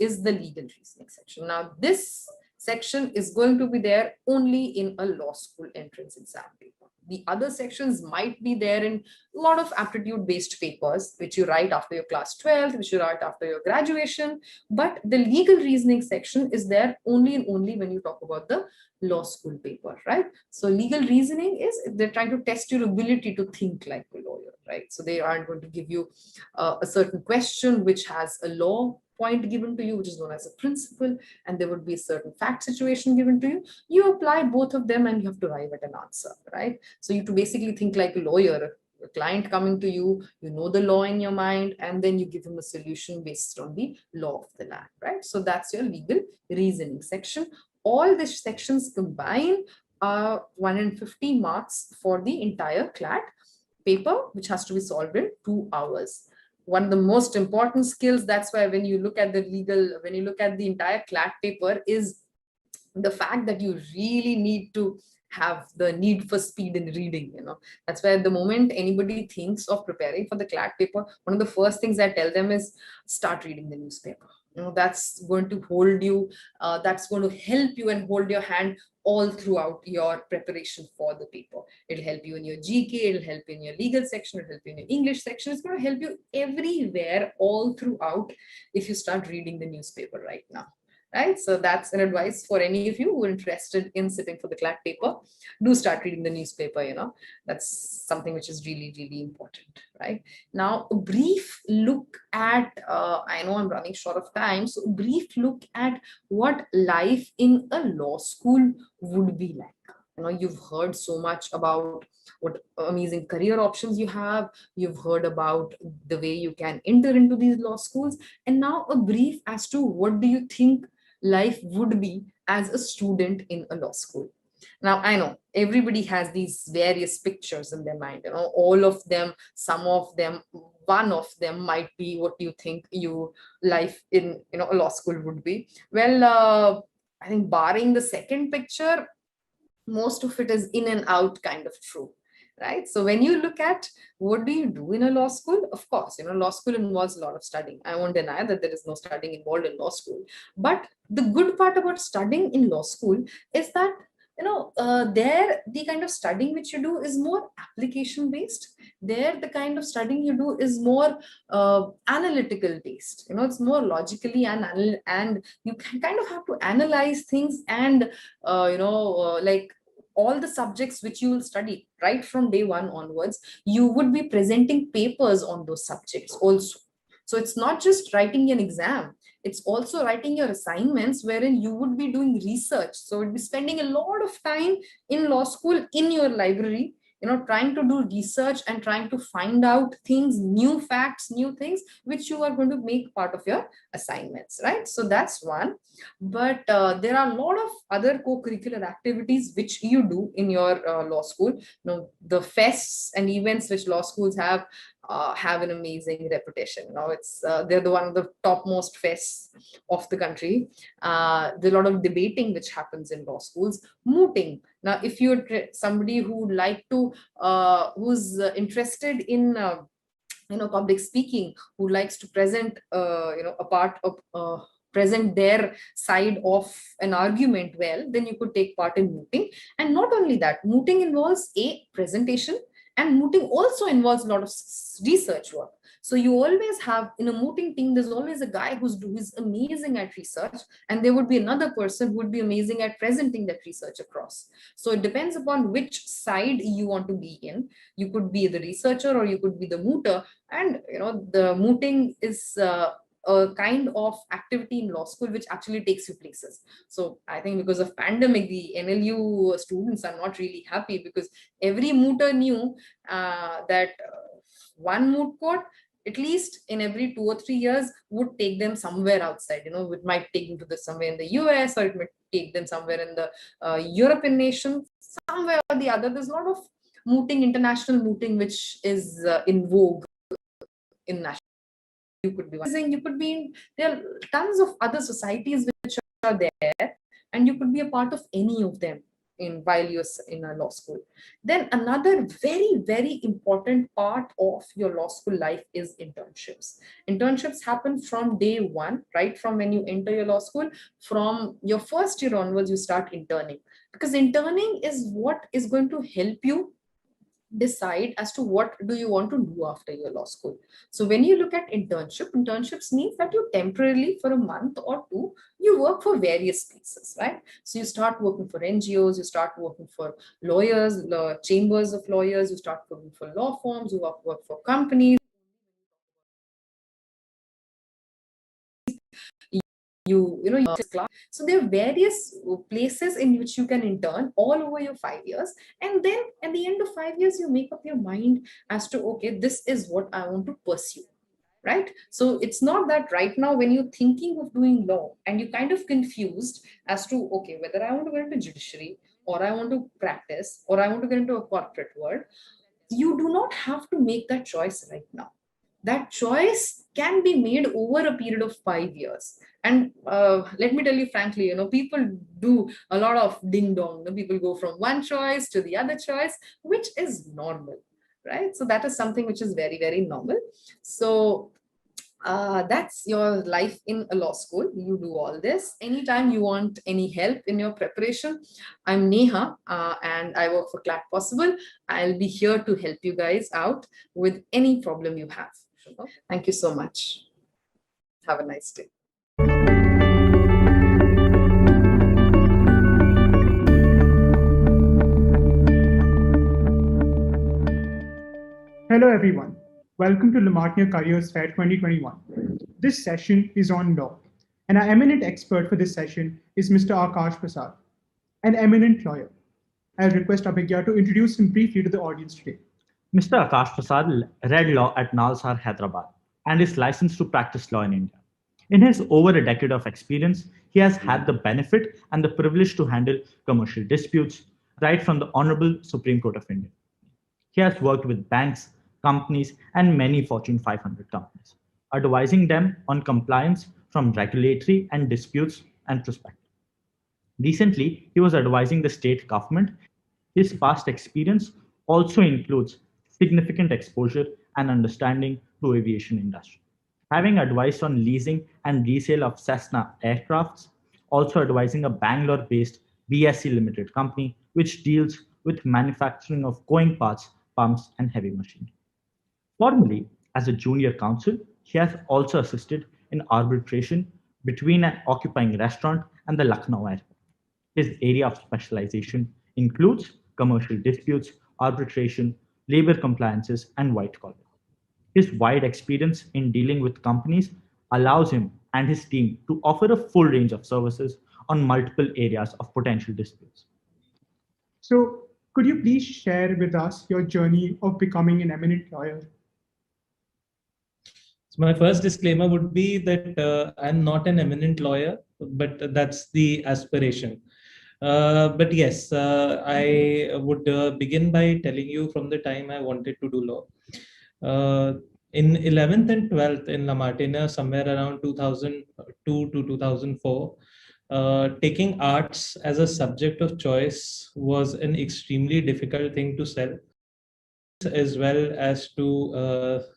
is the legal reasoning section. Now, this section is going to be there only in a law school entrance exam paper. The other sections might be there in a lot of aptitude-based papers, which you write after your class 12th, which you write after your graduation. But the legal reasoning section is there only and only when you talk about the law school paper, right? So legal reasoning is they're trying to test your ability to think like a lawyer, right? So they aren't going to give you a certain question which has a law point given to you, which is known as a principle, and there would be a certain fact situation given to you. You apply both of them and you have to arrive at an answer, right? So you have to basically think like a lawyer. A client coming to you, you know the law in your mind, and then you give him a solution based on the law of the land, right? So that's your legal reasoning section. All these sections combine 150 marks for the entire CLAT paper, which has to be solved in 2 hours. One of the most important skills, that's why when you look at the entire CLAT paper, is the fact that you really need to have the need for speed in reading. That's why at the moment anybody thinks of preparing for the CLAT paper, one of the first things I tell them is start reading the newspaper. That's going to hold you, that's going to help you and hold your hand all throughout your preparation for the paper. It'll help you in your GK, it'll help you in your legal section, it'll help you in your English section. It's going to help you everywhere all throughout if you start reading the newspaper right now. Right, so that's an advice for any of you who are interested in sitting for the CLAT paper. Do start reading the newspaper. That's something which is really, really important. Right now, a brief look at, I know I'm running short of time, so a brief look at what life in a law school would be like. You've heard so much about what amazing career options you have. You've heard about the way you can enter into these law schools. And now a brief as to what do you think life would be as a student in a law school. Now, I know everybody has these various pictures in their mind, all of them, some of them, one of them might be what you think your life in a law school would be. Well, I think barring the second picture, most of it is in and out kind of true. Right. So when you look at what do you do in a law school, of course, law school involves a lot of studying. I won't deny that there is no studying involved in law school. But the good part about studying in law school is that, there the kind of studying which you do is more application based. There, the kind of studying you do is more analytical based. It's more logically and you kind of have to analyze things and, like, all the subjects which you will study right from day one onwards, you would be presenting papers on those subjects also. So it's not just writing an exam, it's also writing your assignments wherein you would be doing research. So you'd be spending a lot of time in law school in your library, trying to do research and trying to find out things, new facts, new things, which you are going to make part of your assignments, right? So that's one. But there are a lot of other co-curricular activities which you do in your law school. The fests and events which law schools have an amazing reputation. They're one of the topmost fests of the country. There's a lot of debating which happens in law schools. Mooting. Now, if you're somebody who would like to, who's interested in public speaking, who likes to present a part of present their side of an argument well, then you could take part in mooting. And not only that, mooting involves a presentation, and mooting also involves a lot of research work. So you always have, in a mooting team, there's always a guy who's amazing at research, and there would be another person who would be amazing at presenting that research across. So it depends upon which side you want to be in. You could be the researcher or you could be the mooter. And the mooting is a kind of activity in law school which actually takes you places. So I think because of pandemic, the NLU students are not really happy, because every mooter knew that one moot court, at least in every 2 or 3 years, would take them somewhere outside. It might take them to somewhere in the US, or it might take them somewhere in the European nation, somewhere or the other. There's a lot of mooting, international mooting, which is in vogue in national. You could be in, there are tons of other societies which are there, and you could be a part of any of them. in while you're in a law school. Then another very, very important part of your law school life is internships. Internships happen from day one, right from when you enter your law school. From your first year onwards, you start interning, because interning is what is going to help you decide as to what do you want to do after your law school. So when you look at internships means that you temporarily for a month or two, you work for various places, right? So you start working for NGOs, you start working for lawyers, chambers of lawyers, you start working for law firms, you work for companies, class. So there are various places in which you can intern all over your 5 years, and then at the end of 5 years you make up your mind as to, okay, this is what I want to pursue, right? So it's not that right now when you're thinking of doing law and you're kind of confused as to, okay, whether I want to get into judiciary, or I want to practice, or I want to get into a corporate world. You do not have to make that choice right now. That choice can be made over a period of 5 years. And let me tell you frankly, people do a lot of ding dong. People go from one choice to the other choice, which is normal, right? So that is something which is very, very normal. So that's your life in a law school. You do all this. Anytime you want any help in your preparation, I'm Neha, and I work for Clack Possible. I'll be here to help you guys out with any problem you have. Thank you so much. Have a nice day. Hello everyone, welcome to the Martiniere Careers Fair 2021. This session is on law, and our eminent expert for this session is Mr. Akash Prasad, an eminent lawyer. I'll request Abhigya to introduce him briefly to the audience today. Mr. Akash Prasad read law at Nalsar, Hyderabad, and is licensed to practice law in India. In his over a decade of experience, he has had the benefit and the privilege to handle commercial disputes right from the Honorable Supreme Court of India. He has worked with banks, companies, and many Fortune 500 companies, advising them on compliance from regulatory and disputes and perspective. Recently, he was advising the state government. His past experience also includes significant exposure and understanding to aviation industry. Having advised on leasing and resale of Cessna aircrafts, also advising a Bangalore-based BSC Limited company, which deals with manufacturing of going parts, pumps, and heavy machinery. Formerly, as a junior counsel, he has also assisted in arbitration between an occupying restaurant and the Lucknow airport. His area of specialization includes commercial disputes, arbitration, labor compliances, and white collar. His wide experience in dealing with companies allows him and his team to offer a full range of services on multiple areas of potential disputes. So, could you please share with us your journey of becoming an eminent lawyer? So my first disclaimer would be that I'm not an eminent lawyer, but that's the aspiration. But yes, I would begin by telling you from the time I wanted to do law. In 11th and 12th in La Martiniere, somewhere around 2002 to 2004, taking arts as a subject of choice was an extremely difficult thing to sell, as well as to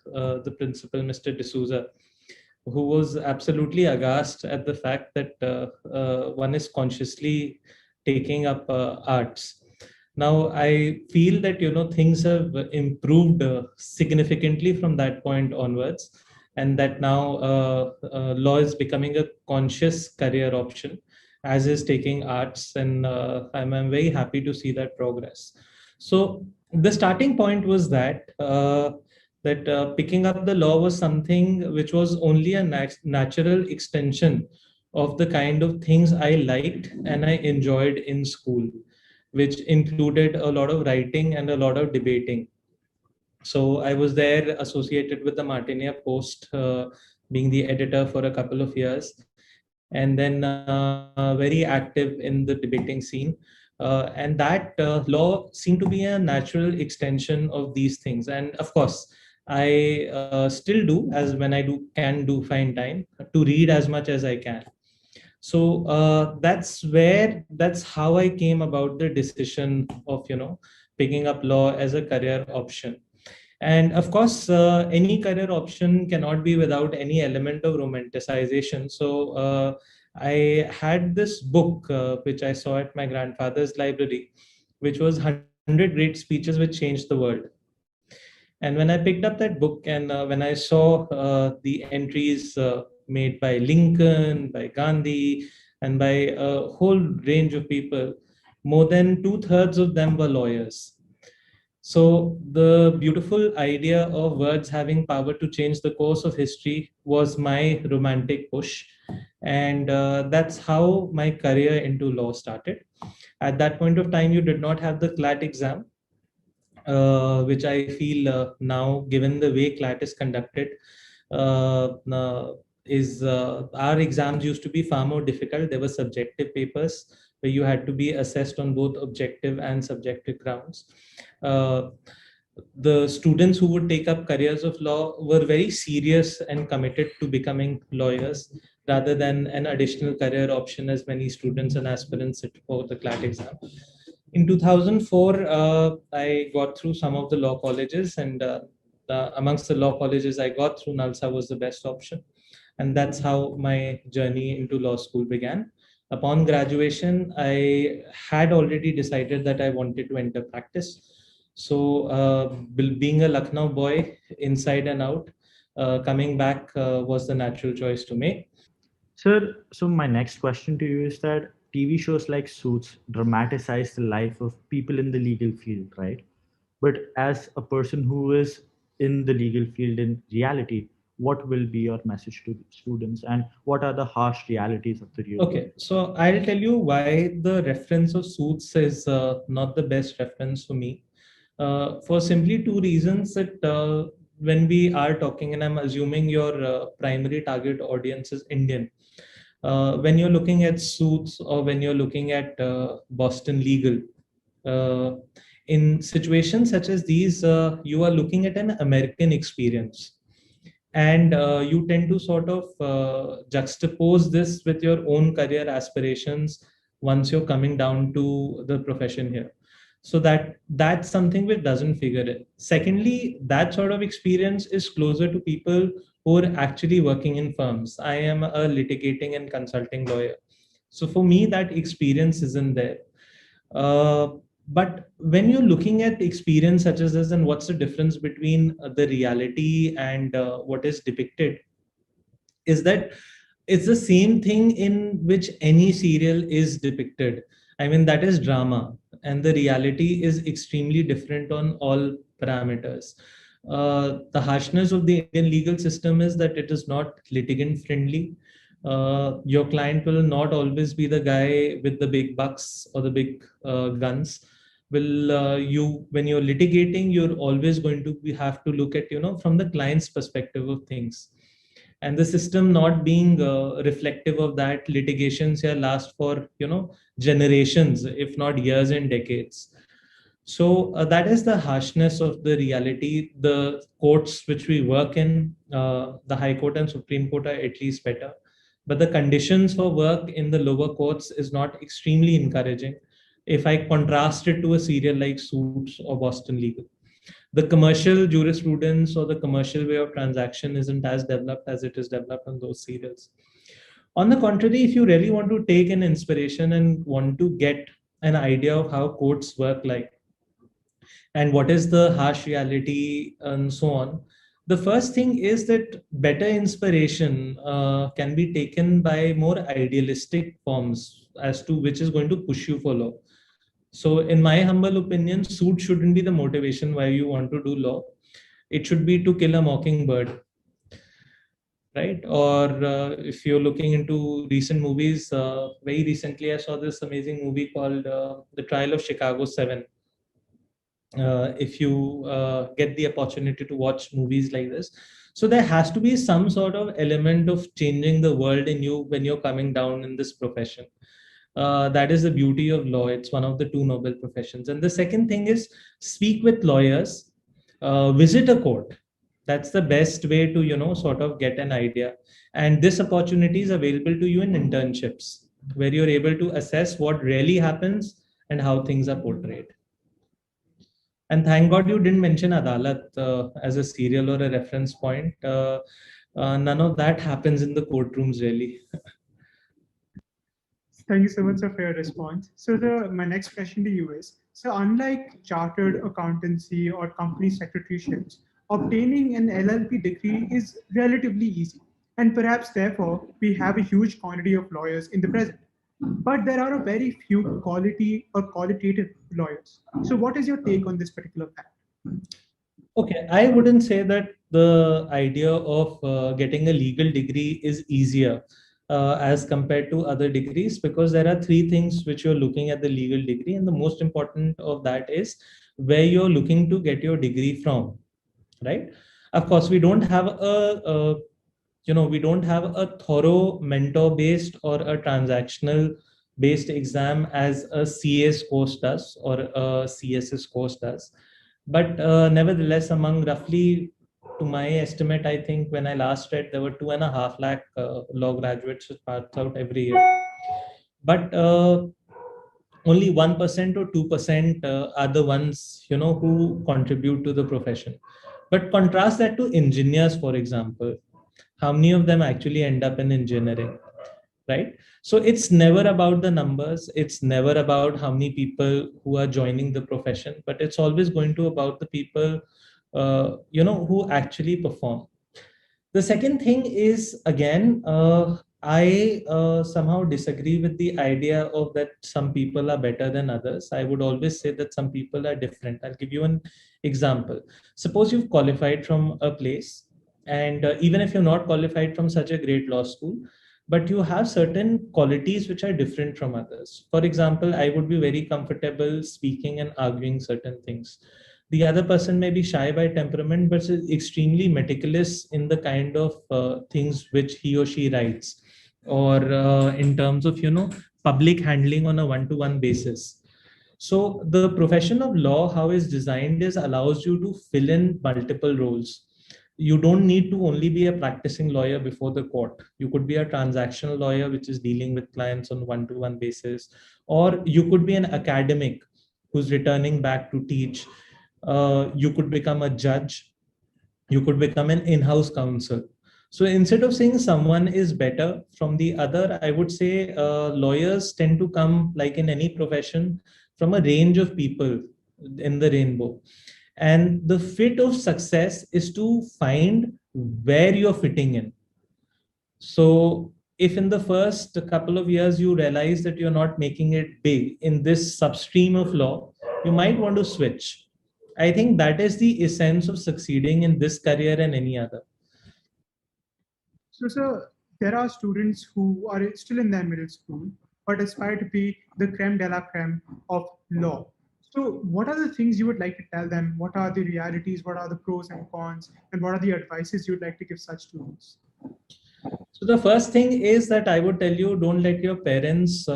the principal, Mr. D'Souza, who was absolutely aghast at the fact that one is consciously taking up arts. Now, I feel that things have improved significantly from that point onwards, and that now law is becoming a conscious career option, as is taking arts, and I'm very happy to see that progress. So the starting point was that picking up the law was something which was only a natural extension of the kind of things I liked and I enjoyed in school, which included a lot of writing and a lot of debating. So I was there associated with the Martiniere Post, being the editor for a couple of years, and then very active in the debating scene. And that law seemed to be a natural extension of these things. And of course, I still do, as when I can do find time to read as much as I can. So that's how I came about the decision of picking up law as a career option. And of course, any career option cannot be without any element of romanticization. So I had this book which I saw at my grandfather's library, which was 100 Great Speeches Which Changed the World. And when I picked up that book, and when I saw the entries made by Lincoln, by Gandhi, and by a whole range of people, more than two-thirds of them were lawyers. So the beautiful idea of words having power to change the course of history was my romantic push. And that's how my career into law started. At that point of time, you did not have the CLAT exam, which I feel now, given the way CLAT is conducted, uh, uh, is our exams used to be far more difficult. There were subjective papers where you had to be assessed on both objective and subjective grounds. Uh, the students who would take up careers of law were very serious and committed to becoming lawyers rather than an additional career option as many students and aspirants sit for the CLAT exam. In 2004, I got through some of the law colleges, and amongst the law colleges I got through, Nalsa was the best option. And that's how my journey into law school began. Upon graduation, I had already decided that I wanted to enter practice. So, being a Lucknow boy, inside and out, coming back was the natural choice to make. Sir, so my next question to you is that TV shows like Suits dramatize the life of people in the legal field, right? But as a person who is in the legal field in reality, what will be your message to the students and what are the harsh realities of the real world? Okay, so I'll tell you why the reference of Suits is not the best reference for me. For simply two reasons that when we are talking, and I'm assuming your primary target audience is Indian. When you're looking at Suits or when you're looking at Boston Legal, uh, in situations such as these, you are looking at an American experience, and you tend to sort of juxtapose this with your own career aspirations once you're coming down to the profession here. So that's something which doesn't figure in. Secondly, that sort of experience is closer to people who are actually working in firms. I am a litigating and consulting lawyer, so for me that experience isn't there. uh, but when you're looking at experience such as this, and what's the difference between the reality and what is depicted, is that it's the same thing in which any serial is depicted. I mean, that is drama, and the reality is extremely different on all parameters. The harshness of the Indian legal system is that it is not litigant friendly. Your client will not always be the guy with the big bucks or the big guns. Will you, when you're litigating, you're always going to have to look at from the client's perspective of things, and the system not being reflective of that, litigations here last for generations, if not years and decades. So that is the harshness of the reality. The courts which we work in, the High Court and Supreme Court, are at least better, but the conditions for work in the lower courts is not extremely encouraging if I contrast it to a serial like Suits or Boston Legal. The commercial jurisprudence or the commercial way of transaction isn't as developed as it is developed on those serials. On the contrary, if you really want to take an inspiration and want to get an idea of how courts work like, and what is the harsh reality and so on, the first thing is that better inspiration can be taken by more idealistic forms as to which is going to push you for law. So, in my humble opinion, suit shouldn't be the motivation why you want to do law. It should be to kill a mockingbird, right? Or if you're looking into recent movies, very recently I saw this amazing movie called The Trial of Chicago 7. If you get the opportunity to watch movies like this, so there has to be some sort of element of changing the world in you when you're coming down in this profession. That is the beauty of law. It's one of the two noble professions. And the second thing is, speak with lawyers, visit a court. That's the best way to, sort of get an idea. And this opportunity is available to you in internships, where you're able to assess what really happens and how things are portrayed. And thank God you didn't mention Adalat as a serial or a reference point. None of that happens in the courtrooms, really. Thank you so much sir, for your response. So my next question to you is, so unlike chartered accountancy or company secretaryships, obtaining an LLP degree is relatively easy. And perhaps therefore, we have a huge quantity of lawyers in the present. But there are a very few quality or qualitative lawyers. So what is your take on this particular fact? Okay, I wouldn't say that the idea of getting a legal degree is easier as compared to other degrees, because there are three things which you're looking at the legal degree, and the most important of that is where you're looking to get your degree from, right? Of course, we don't have we don't have a thorough mentor based or a transactional based exam as a CAS course does or a CSS course does. But nevertheless, among roughly, to my estimate, I think when I last read, there were 2.5 lakh law graduates who pass out every year. But only 1% or 2% are the ones, who contribute to the profession. But contrast that to engineers, for example. How many of them actually end up in engineering? Right? So it's never about the numbers, it's never about how many people who are joining the profession, but it's always going to about the people who actually perform. The second thing is, again, I somehow disagree with the idea of that some people are better than others. I would always say that some people are different. I'll give you an example. Suppose you've qualified from a place, and even if you're not qualified from such a great law school, but you have certain qualities which are different from others. For example, I would be very comfortable speaking and arguing certain things. The other person may be shy by temperament, but is extremely meticulous in the kind of things which he or she writes, or in terms of public handling on a one-to-one basis. So the profession of law, how it's designed, is allows you to fill in multiple roles. You don't need to only be a practicing lawyer before the court. You could be a transactional lawyer, which is dealing with clients on one-to-one basis, or you could be an academic who's returning back to teach. You could become a judge. You could become an in-house counsel. So instead of saying someone is better from the other, I would say lawyers tend to come, like in any profession, from a range of people in the rainbow. And the fit of success is to find where you're fitting in. So if in the first couple of years you realize that you're not making it big in this substream of law, you might want to switch. I think that is the essence of succeeding in this career and any other. So, sir, there are students who are still in their middle school, but aspire to be the creme de la creme of law. So, what are the things you would like to tell them? What are the realities? What are the pros and cons? And what are the advices you would like to give such students? So the first thing is that I would tell you, don't let your parents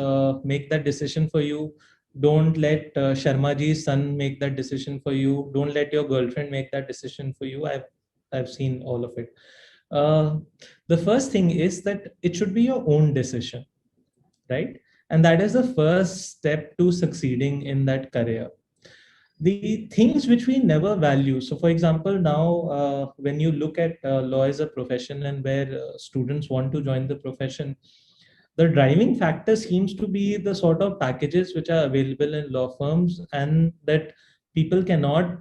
make that decision for you. Don't let Sharmaji's son make that decision for you. Don't let your girlfriend make that decision for you. I've seen all of it. Uh, the first thing is that it should be your own decision, right? And that is the first step to succeeding in that career. The things which we never value. So, for example, now when you look at law as a profession and where students want to join the profession, the driving factor seems to be the sort of packages which are available in law firms, and that people cannot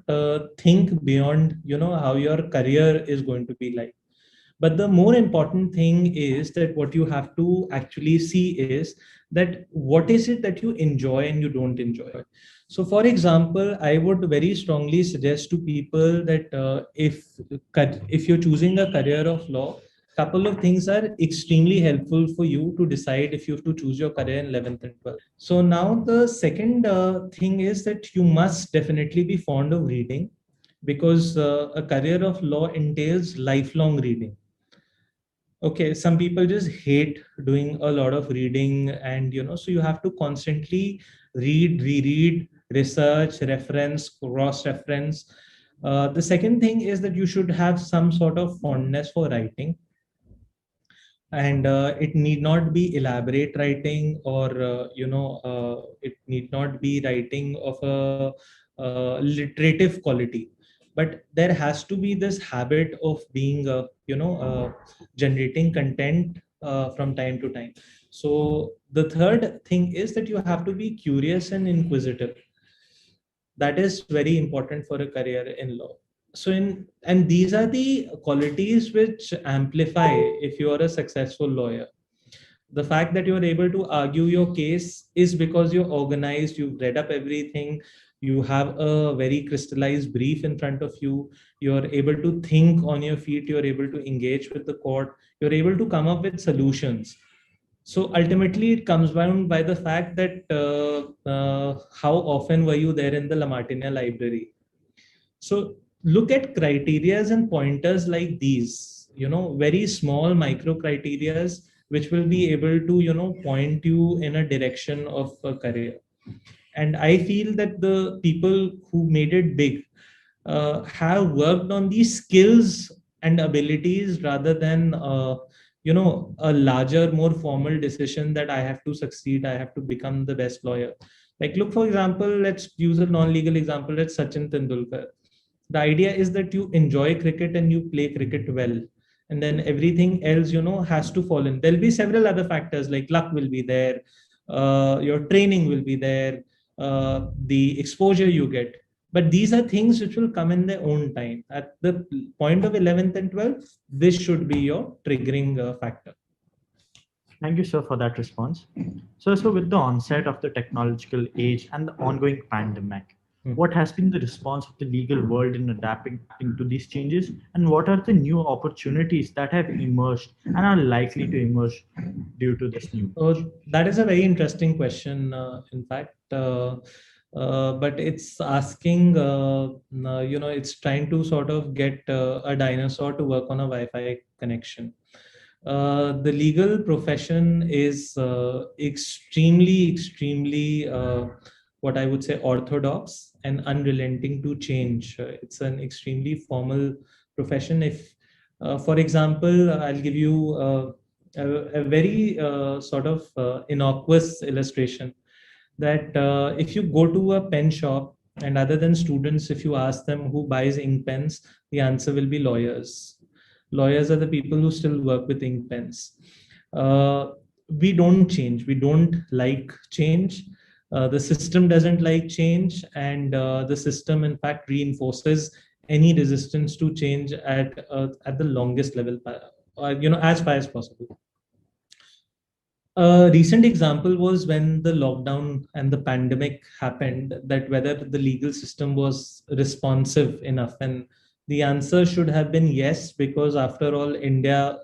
think beyond how your career is going to be like. But the more important thing is that what you have to actually see is that what is it that you enjoy and you don't enjoy. So for example, I would very strongly suggest to people that if you're choosing a career of law, couple of things are extremely helpful for you to decide if you have to choose your career in 11th and 12th. So now the second thing is that you must definitely be fond of reading, because a career of law entails lifelong reading. Okay, some people just hate doing a lot of reading, and so you have to constantly read, reread, research, reference, cross reference. The second thing is that you should have some sort of fondness for writing, and it need not be elaborate writing, or it need not be writing of a literative quality, but there has to be this habit of being generating content from time to time. So the third thing is that you have to be curious and inquisitive. That is very important for a career in law. So in and these are the qualities which amplify if you are a successful lawyer. The fact that you're able to argue your case is because you're organized, you've read up everything, you have a very crystallized brief in front of you, you're able to think on your feet, you're able to engage with the court, you're able to come up with solutions. So ultimately, it comes down by the fact that how often were you there in the Lamartine library? So look at criterias and pointers like these, very small micro criterias which will be able to, point you in a direction of a career. And I feel that the people who made it big have worked on these skills and abilities rather than a larger, more formal decision that I have to succeed, I have to become the best lawyer. Like, look, for example, let's use a non-legal example. Let's Sachin Tendulkar. The idea is that you enjoy cricket and you play cricket well, and then everything else has to fall in. There'll be several other factors, like luck will be there, your training will be there, the exposure you get, but these are things which will come in their own time. At the point of 11th and 12th, this should be your triggering factor. Thank you, sir, for that response. So with the onset of the technological age and the ongoing pandemic, what has been the response of the legal world in adapting to these changes, and what are the new opportunities that have emerged and are likely to emerge due to this new? That is a very interesting question, in fact. But it's asking, it's trying to sort of get a dinosaur to work on a Wi-Fi connection. The legal profession is extremely, what I would say, orthodox and unrelenting to change. It's an extremely formal profession. If, for example, I'll give you a very sort of innocuous illustration, that if you go to a pen shop, and other than students, if you ask them who buys ink pens, the answer will be lawyers. Lawyers are the people who still work with ink pens. We don't change. We don't like change. The system doesn't like change, and the system, in fact, reinforces any resistance to change at the longest level, as far as possible. A recent example was when the lockdown and the pandemic happened, that whether the legal system was responsive enough. And the answer should have been yes, because after all, India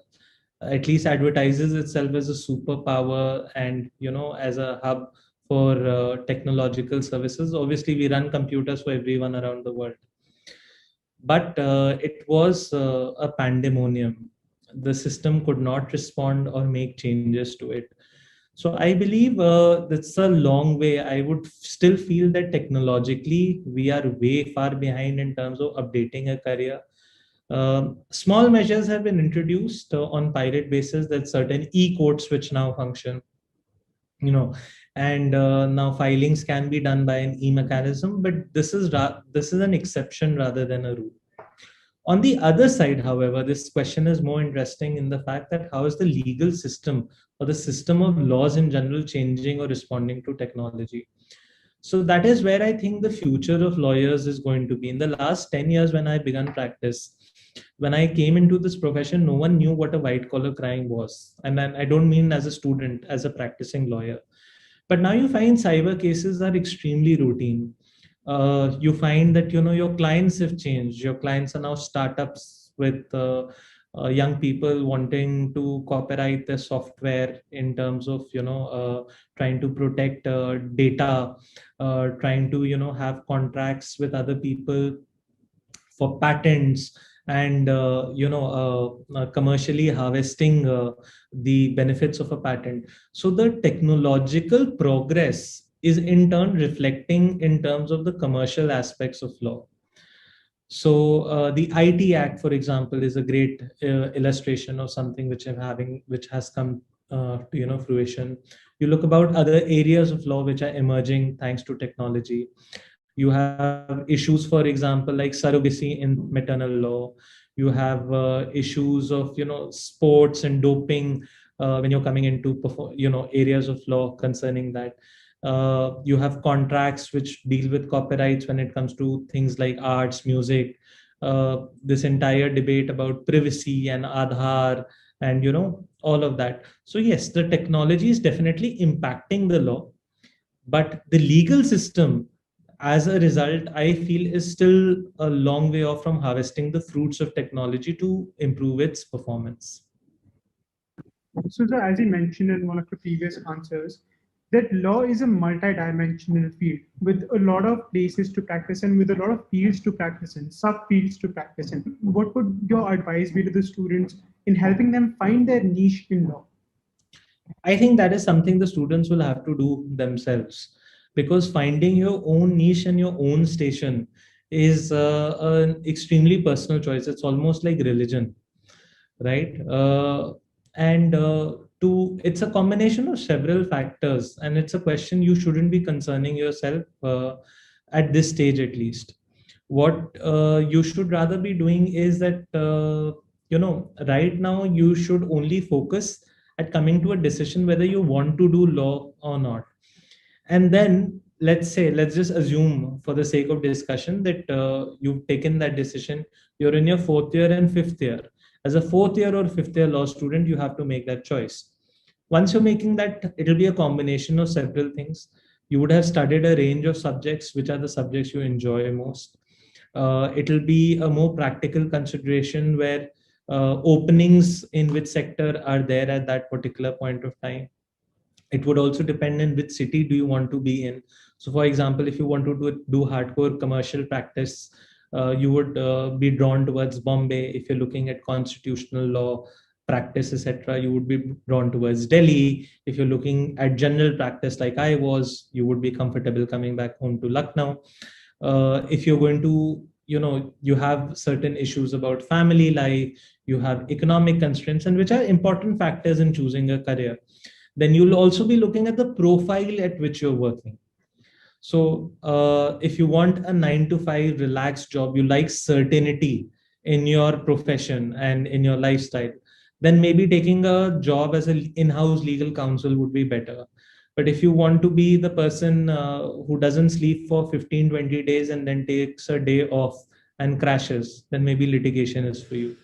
at least advertises itself as a superpower and, as a hub for technological services. Obviously, we run computers for everyone around the world. But it was a pandemonium. The system could not respond or make changes to it. So I believe that's a long way. I would still feel that technologically we are way far behind in terms of updating a career. Small measures have been introduced on pilot basis, that certain e-courts which now function, and now filings can be done by an e-mechanism, but this is an exception rather than a rule. On the other side, however, this question is more interesting in the fact that how is the legal system or the system of laws in general changing or responding to technology? So that is where I think the future of lawyers is going to be. In the last 10 years, when I began practice, when I came into this profession, no one knew what a white collar crime was. And I don't mean as a student, as a practicing lawyer. But now you find cyber cases are extremely routine. You find that your clients have changed. Your clients are now startups with young people wanting to copyright their software in terms of trying to protect data, trying to have contracts with other people for patents, and commercially harvesting the benefits of a patent. So the technological progress is in turn reflecting in terms of the commercial aspects of law. So the IT Act, for example, is a great illustration of something which has come to fruition. You look about other areas of law which are emerging thanks to technology. You have issues, for example, like surrogacy in maternal law. You have issues of sports and doping when you're coming into areas of law concerning that. You have contracts which deal with copyrights when it comes to things like arts, music. This entire debate about privacy and Aadhaar and all of that. So yes, the technology is definitely impacting the law, but the legal system, as a result, I feel is still a long way off from harvesting the fruits of technology to improve its performance. So, sir, as you mentioned in one of the previous answers, that law is a multi-dimensional field with a lot of places to practice and with a lot of fields to practice in, subfields to practice in. What would your advice be to the students in helping them find their niche in law? I think that is something the students will have to do themselves, because finding your own niche and your own station is an extremely personal choice. It's almost like religion, right? And to It's a combination of several factors, and it's a question you shouldn't be concerning yourself at this stage, at least. What you should rather be doing is that right now you should only focus at coming to a decision whether you want to do law or not. And then let's just assume for the sake of discussion that you've taken that decision. You're in your fourth year and fifth year. As a fourth year or fifth year law student, you have to make that choice. Once you're making that, it'll be a combination of several things. You would have studied a range of subjects. Which are the subjects you enjoy most? It'll be a more practical consideration where openings in which sector are there at that particular point of time. It would also depend in which city do you want to be in. So for example, if you want to do hardcore commercial practice, you would be drawn towards Bombay. If you're looking at constitutional law practice, etc., you would be drawn towards Delhi. If you're looking at general practice like I was, you would be comfortable coming back home to Lucknow. If you're going to, you have certain issues about family life, you have economic constraints, and which are important factors in choosing a career. Then you'll also be looking at the profile at which you're working. So if you want a 9 to 5 relaxed job, you like certainty in your profession and in your lifestyle, then maybe taking a job as an in-house legal counsel would be better. But if you want to be the person who doesn't sleep for 15, 20 days and then takes a day off and crashes, then maybe litigation is for you.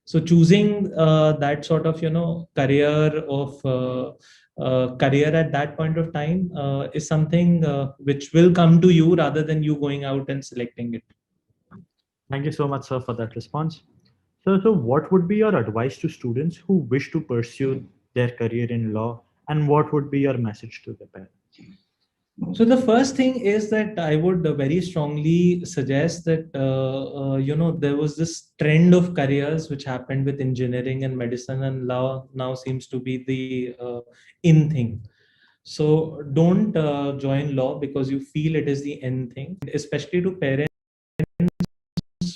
So choosing that sort of career at that point of time is something which will come to you rather than you going out and selecting it. Thank you so much, sir, for that response. So what would be your advice to students who wish to pursue their career in law, and what would be your message to the parents? So the first thing is that I would very strongly suggest that there was this trend of careers which happened with engineering and medicine, and law now seems to be the in thing. So don't join law because you feel it is the end thing, especially to parents,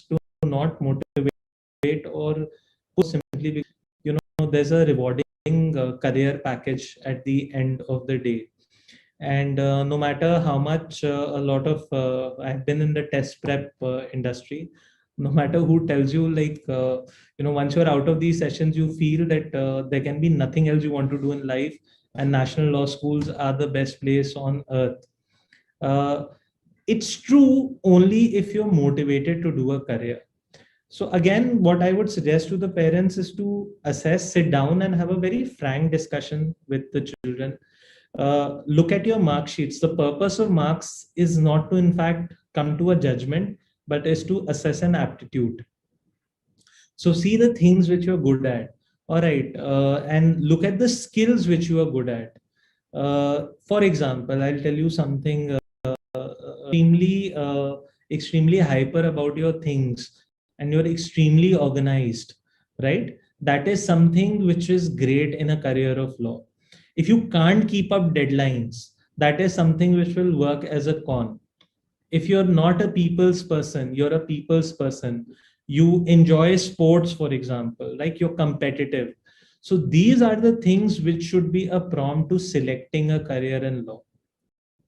to not motivate or simply because, there's a rewarding career package at the end of the day. And no matter how much a lot of I've been in the test prep industry, no matter who tells you, like once you're out of these sessions, you feel that there can be nothing else you want to do in life, and national law schools are the best place on earth. It's true only if you're motivated to do a career. So again, what I would suggest to the parents is to assess, sit down and have a very frank discussion with the children. Look at your mark sheets. The purpose of marks is not to, in fact, come to a judgment, but is to assess an aptitude. So see the things which you're good at. All right. And look at the skills which you are good at. For example, I'll tell you something extremely hyper about your things, and you're extremely organized, right? That is something which is great in a career of law. If you can't keep up deadlines, that is something which will work as a con. If you're not a people's person, you're a people's person. You enjoy sports, for example, like you're competitive. So these are the things which should be a prompt to selecting a career in law,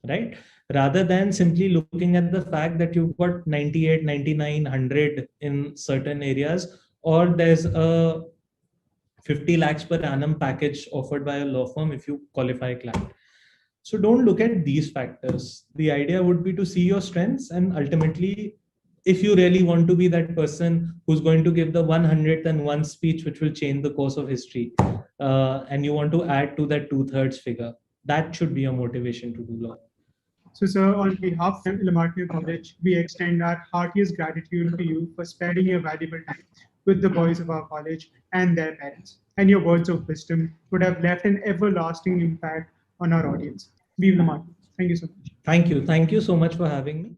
right? Rather than simply looking at the fact that you've got 98, 99, 100 in certain areas, or there's a 50 lakhs per annum package offered by a law firm if you qualify client. So don't look at these factors. The idea would be to see your strengths, and ultimately, if you really want to be that person who's going to give the 101 speech which will change the course of history, and you want to add to that 2/3 figure, that should be your motivation to do law. So, sir, on behalf of Lamartine College, we extend our heartiest gratitude to you for spending your valuable time with the boys of our college and their parents. And your words of wisdom would have left an everlasting impact on our audience. Vive Lamartine. Thank you so much. Thank you. Thank you so much for having me.